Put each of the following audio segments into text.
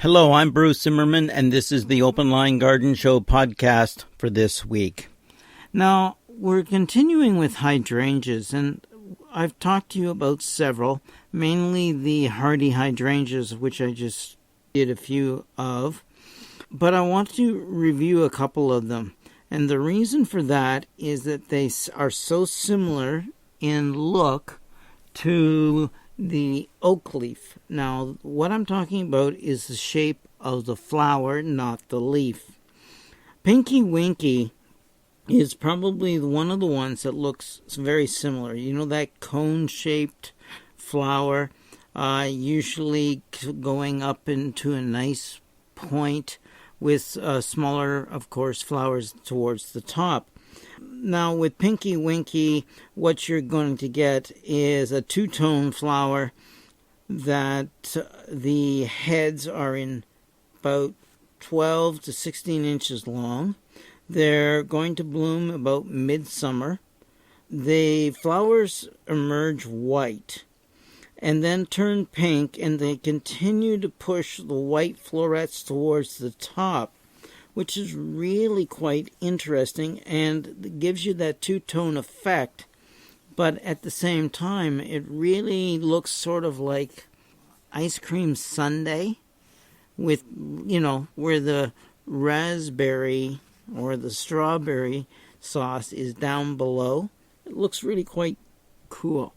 Hello, I'm Bruce Zimmerman, and this is the Open Line Garden Show podcast for this week. Now, we're continuing with hydrangeas, and I've talked to you about several, mainly the hardy hydrangeas, which I just did a few of, but I want to review a couple of them. And the reason for that is that they are so similar in look to the oak leaf. Now, what I'm talking about is the shape of the flower, not the leaf. Pinky Winky is probably one of the ones that looks very similar. You know, that cone-shaped flower, usually going up into a nice point with smaller, of course, flowers towards the top. Now, with Pinky Winky, what you're going to get is a two-tone flower that the heads are in about 12 to 16 inches long. They're going to bloom about midsummer. The flowers emerge white and then turn pink, and they continue to push the white florets towards the top, which is really quite interesting and gives you that two-tone effect. But at the same time, it really looks sort of like ice cream sundae with, you know, where the raspberry or the strawberry sauce is down below. It looks really quite cool.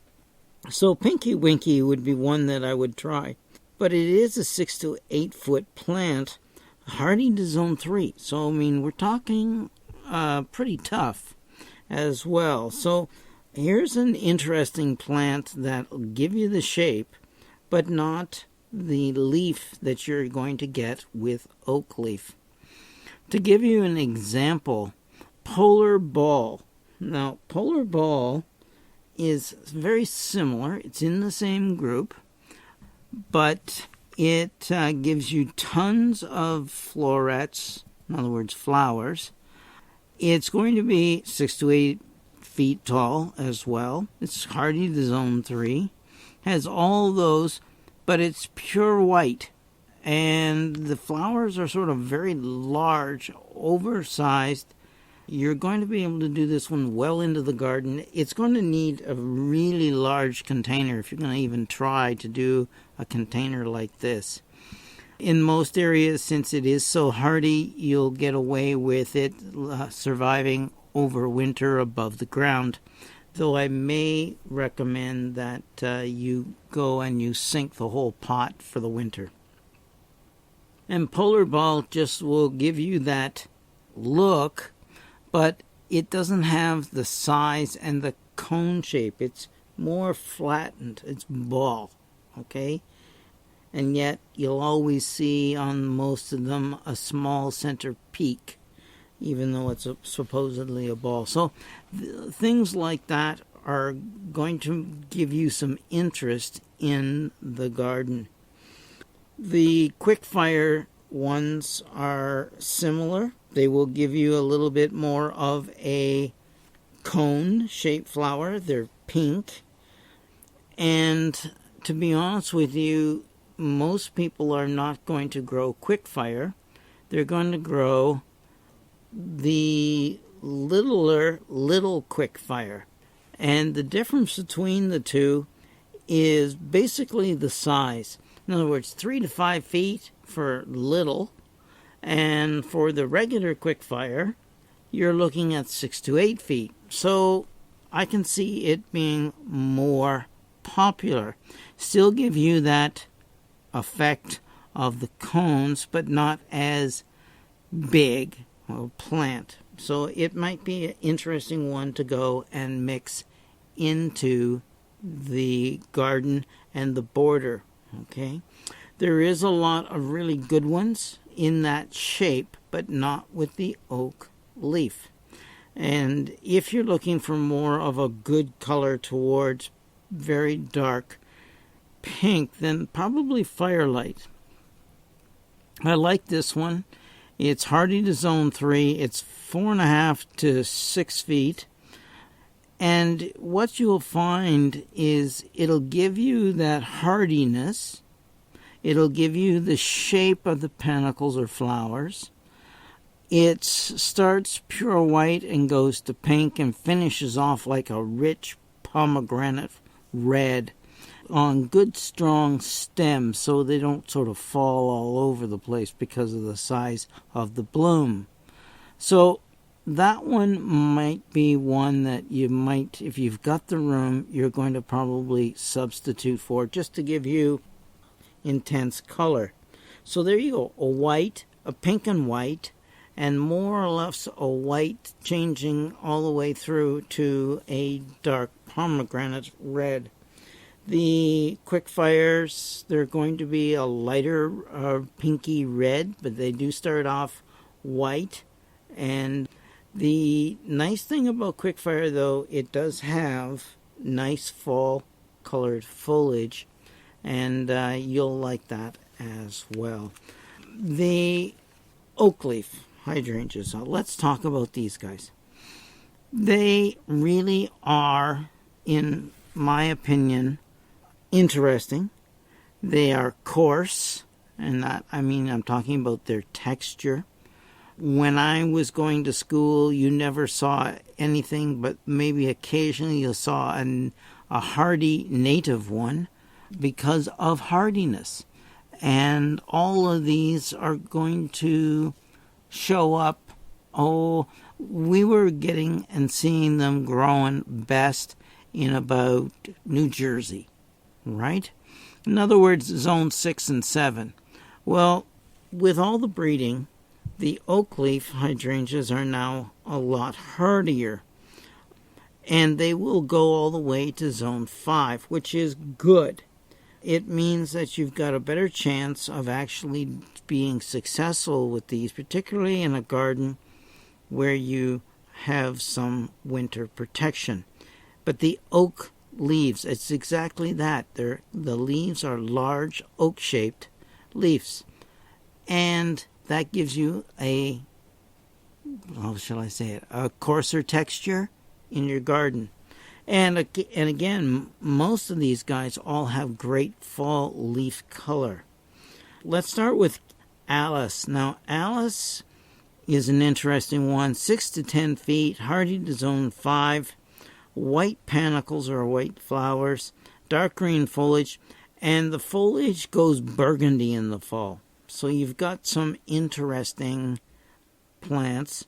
So Pinky Winky would be one that I would try. But it is a 6 to 8 foot plant, hardy to zone 3. So, I mean, we're talking pretty tough as well. So here's an interesting plant that will give you the shape, but not the leaf that you're going to get with oak leaf. To give you an example, polar ball. Now, polar ball is very similar. It's in the same group, but it gives you tons of florets, in other words, flowers. It's going to be 6 to 8 feet tall as well. It's hardy to zone 3. Has all those, but it's pure white. And the flowers are sort of very large, oversized. You're going to be able to do this one well into the garden. It's going to need a really large container if you're going to even try to do a container like this. In most areas, since it is so hardy, you'll get away with it surviving over winter above the ground. Though I may recommend that you go and you sink the whole pot for the winter. And polar ball just will give you that look, but it doesn't have the size and the cone shape. It's more flattened. It's ball, okay? And yet you'll always see on most of them a small center peak, even though it's supposedly a ball. So things like that are going to give you some interest in the garden. The Quickfire ones are similar. They will give you a little bit more of a cone-shaped flower. They're pink. And to be honest with you, most people are not going to grow Quickfire. They're going to grow the little Quickfire. And the difference between the two is basically the size. In other words, 3 to 5 feet for little, and for the regular Quickfire, you're looking at 6 to 8 feet. So I can see it being more popular. Still give you that effect of the cones, but not as big a plant. So it might be an interesting one to go and mix into the garden and the border. Okay, there is a lot of really good ones in that shape, but not with the oak leaf. And if you're looking for more of a good color towards very dark pink, then probably Firelight. I like this one. It's hardy to zone 3. It's 4.5 to 6 feet. And what you'll find is it'll give you that hardiness. It'll give you the shape of the panicles or flowers. It starts pure white and goes to pink and finishes off like a rich pomegranate red on good strong stems so they don't sort of fall all over the place because of the size of the bloom. So that one might be one that you might, if you've got the room, you're going to probably substitute for just to give you intense color. So there you go, a white, a pink and white, and more or less a white changing all the way through to a dark pomegranate red. The Quickfires, they're going to be a lighter pinky red, but they do start off white. And the nice thing about Quickfire, though, it does have nice fall colored foliage, and you'll like that as well. The oak leaf hydrangeas, let's talk about these guys. They really are, in my opinion, interesting. They are coarse, and that, I mean, I'm talking about their texture. When I was going to school, you never saw anything, but maybe occasionally you saw a hardy native one because of hardiness. And all of these are going to show up. Oh, we were getting and seeing them growing best in about New Jersey, right? In other words, zone 6 and 7. Well, with all the breeding, the oak leaf hydrangeas are now a lot hardier, and they will go all the way to zone 5, which is good. It means that you've got a better chance of actually being successful with these, particularly in a garden where you have some winter protection. But the oak leaves, it's exactly that. The leaves are large oak-shaped leaves, and that gives you a, how shall I say it, a coarser texture in your garden. And again, most of these guys all have great fall leaf color. Let's start with Alice. Now, Alice is an interesting one. 6 to 10 feet, hardy to zone 5, white panicles or white flowers, dark green foliage, and the foliage goes burgundy in the fall. So you've got some interesting plants.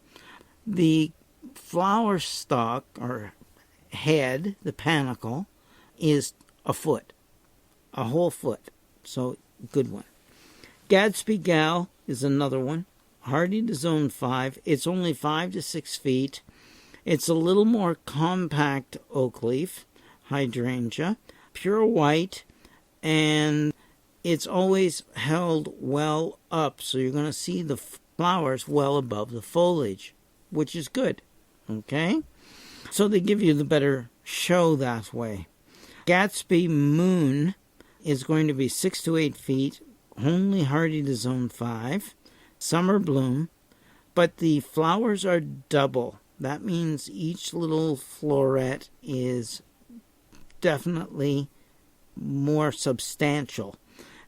The flower stalk or head, the panicle, is a foot, a whole foot. So good one. Gadsby Gal is another one. Hardy to zone 5. It's only 5 to 6 feet. It's a little more compact oak leaf hydrangea, pure white, and it's always held well up, so you're going to see the flowers well above the foliage, which is good, okay? So they give you the better show that way. Gatsby Moon is going to be 6 to 8 feet, only hardy to zone 5, summer bloom, but the flowers are double. That means each little floret is definitely more substantial.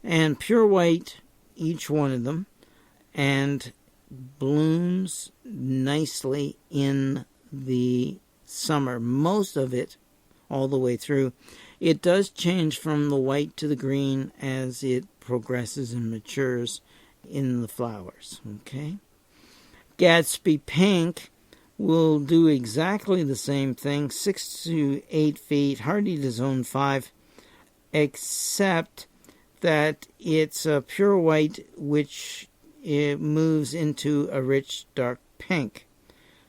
And pure white, each one of them, and blooms nicely in the summer. Most of it all the way through. It does change from the white to the green as it progresses and matures in the flowers. Okay? Gatsby Pink will do exactly the same thing, 6 to 8 feet, hardy to zone 5, except that it's a pure white, which it moves into a rich dark pink.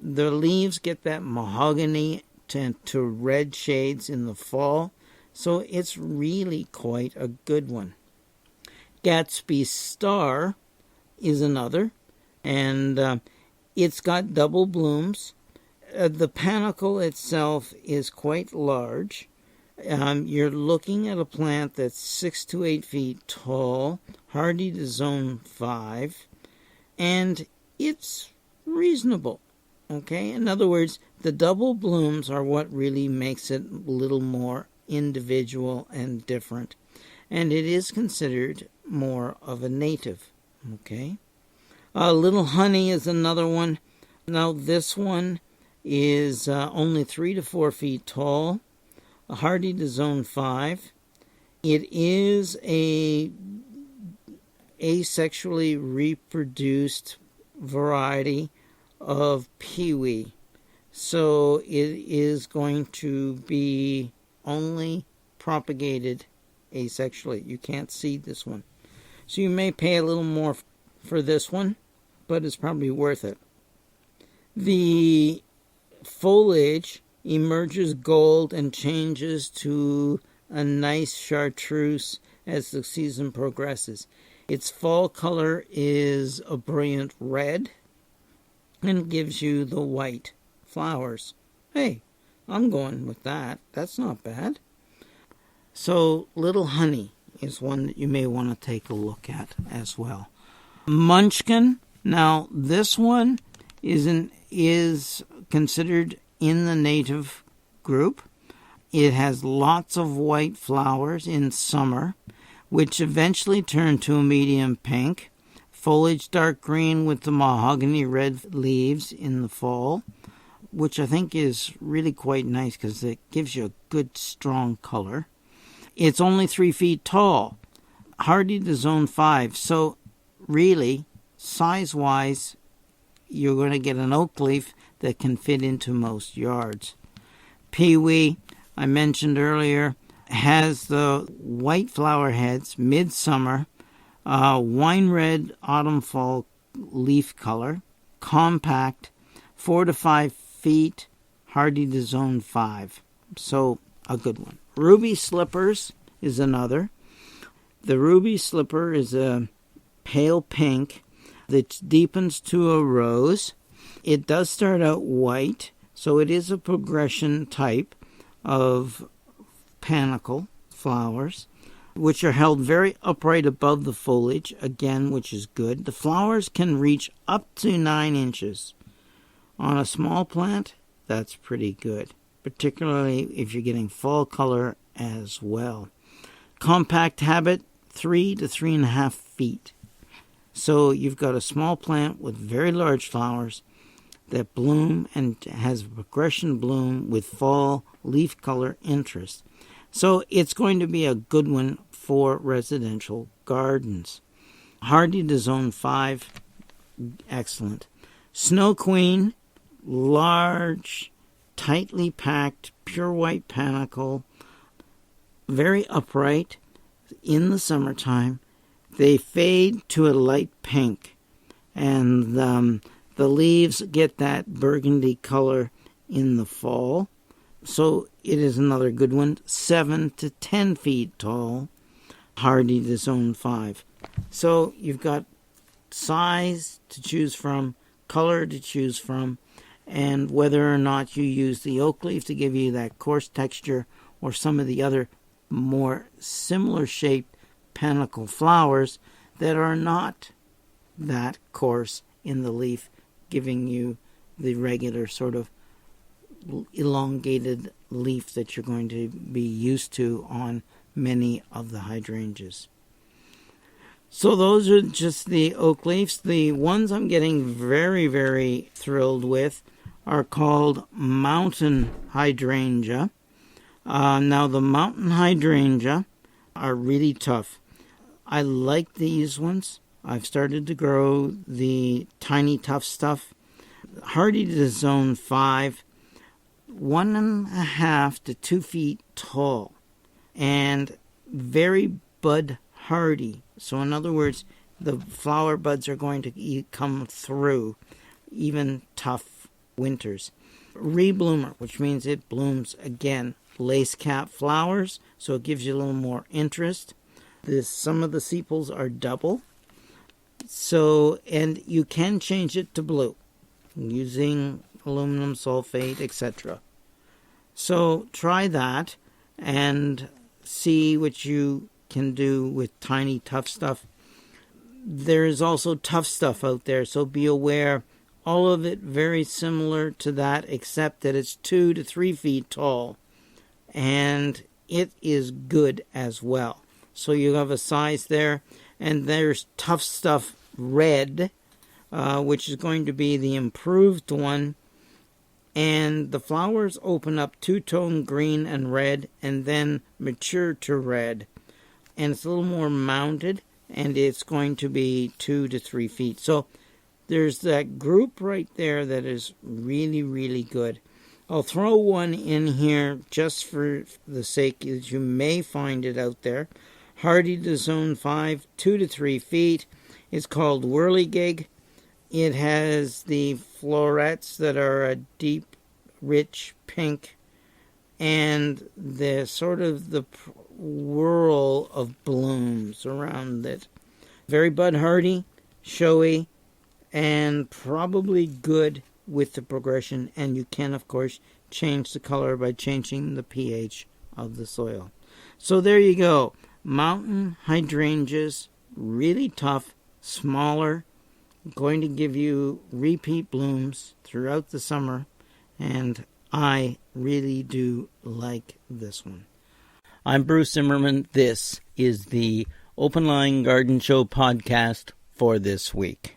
The leaves get that mahogany to red shades in the fall, so it's really quite a good one. Gatsby Star is another, and it's got double blooms. The panicle itself is quite large. You're looking at a plant that's 6 to 8 feet tall, hardy to zone 5, and it's reasonable. Okay? In other words, the double blooms are what really makes it a little more individual and different. and it is considered more of a native. Okay. Little Honey is another one. Now this one is only 3 to 4 feet tall, hardy to zone 5. It is a asexually reproduced variety of peewee. So it is going to be only propagated asexually. You can't seed this one. So you may pay a little more for this one, but it's probably worth it. The foliage emerges gold and changes to a nice chartreuse as the season progresses. Its fall color is a brilliant red and gives you the white flowers. Hey, I'm going with that. That's not bad. So Little Honey is one that you may want to take a look at as well. Munchkin. Now this one is considered in the native group. It has lots of white flowers in summer, which eventually turn to a medium pink. Foliage dark green with the mahogany red leaves in the fall, which I think is really quite nice because it gives you a good strong color. It's only 3 feet tall, hardy to zone 5. So really, size-wise, you're going to get an oak leaf that can fit into most yards. Peewee, I mentioned earlier, has the white flower heads, midsummer, wine red autumn fall leaf color, compact, 4 to 5 feet, hardy to zone 5. So a good one. Ruby Slippers is another. The ruby slipper is a pale pink that deepens to a rose. It does start out white, so it is a progression type of panicle flowers, which are held very upright above the foliage, again, which is good. The flowers can reach up to 9 inches. On a small plant, that's pretty good, particularly if you're getting fall color as well. Compact habit, 3 to 3.5 feet. So you've got a small plant with very large flowers that bloom and has a progression bloom with fall leaf color interest. So it's going to be a good one for residential gardens. Hardy to zone 5, excellent. Snow Queen, large, tightly packed, pure white panicle, very upright in the summertime. They fade to a light pink, and the leaves get that burgundy color in the fall. So it is another good one, 7 to 10 feet tall, hardy to zone 5. So you've got size to choose from, color to choose from, and whether or not you use the oak leaf to give you that coarse texture or some of the other more similar shaped panicle flowers that are not that coarse in the leaf, giving you the regular sort of elongated leaf that you're going to be used to on many of the hydrangeas. So those are just the oak leaves. The ones I'm getting very, very thrilled with are called mountain hydrangea. Now the mountain hydrangea are really tough. I like these ones. I've started to grow the tiny tough stuff. Hardy to zone 5, 1.5 to 2 feet tall, and very bud hardy. So in other words, the flower buds are going to come through even tough winters. Rebloomer, which means it blooms again. Lace cap flowers, so it gives you a little more interest. Some of the sepals are double. So, and you can change it to blue using aluminum sulfate, etc. So try that and see what you can do with tiny tough stuff. There is also tough stuff out there, so be aware. All of it very similar to that, except that it's 2 to 3 feet tall, and it is good as well. So you have a size there. And there's Tough Stuff Red, which is going to be the improved one. And the flowers open up two-tone green and red and then mature to red. And it's a little more mounded, and it's going to be 2 to 3 feet. So there's that group right there that is really, really good. I'll throw one in here just for the sake that you may find it out there. Hardy to Zone 5, 2 to 3 feet. It's called Whirligig. It has the florets that are a deep, rich pink, and the sort of the whirl of blooms around it. Very bud hardy, showy, and probably good with the progression. And you can, of course, change the color by changing the pH of the soil. So there you go. Mountain hydrangeas, really tough, smaller, going to give you repeat blooms throughout the summer, and I really do like this one. I'm Bruce Zimmerman. This is the Open Line Garden Show podcast for this week.